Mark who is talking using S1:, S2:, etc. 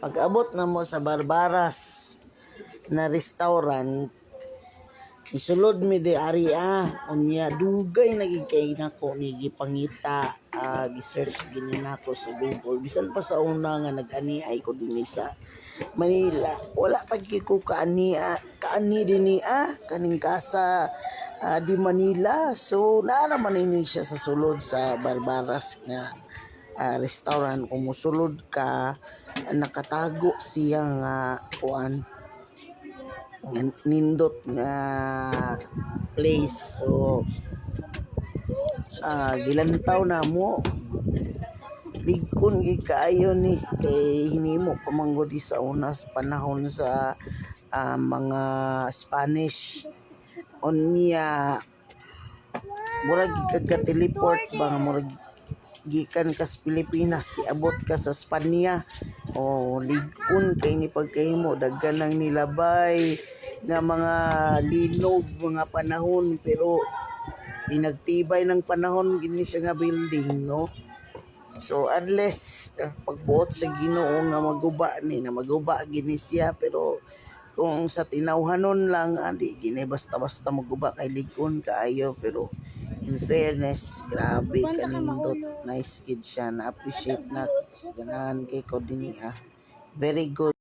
S1: Pag-abot na mo sa Barbaras na restaurant, isulod mi di ari unya dugay naging kay nako ni gipangita, gi-search gini nako sa Google bisan pa sa una nga nag-ani ay ko dinhi sa Manila. Wala pag ko kaani dinhi kaning kasa di Manila. So naa naman ini siya sa sulod sa Barbaras nga restaurant. Kung musulod ka, nakatago siya nga kuan nindot nga place. So gilantaw na mo, ligon gid kaayo ni kay hinimo pamanggod sa una sa panahon sa mga Spanish. Unya murag gika-teleport ba nga murag gikan ka sa Pilipinas iabot ka sa Spanya. O ligon kay ni pagkahimo daghan nang nilabay nga mga linog mga panahon, pero pinagtibay ng panahon gini siya nga building, no? So unless pagbuot sa Ginoo nga maguba ni na maguba gini siya, pero kung sa tinawhanon lang di gini basta-basta maguba kay ligon kaayo. Pero in fairness, grabe kanindot, nice kid siya, na appreciate na ganahan kay ko dinhi very good.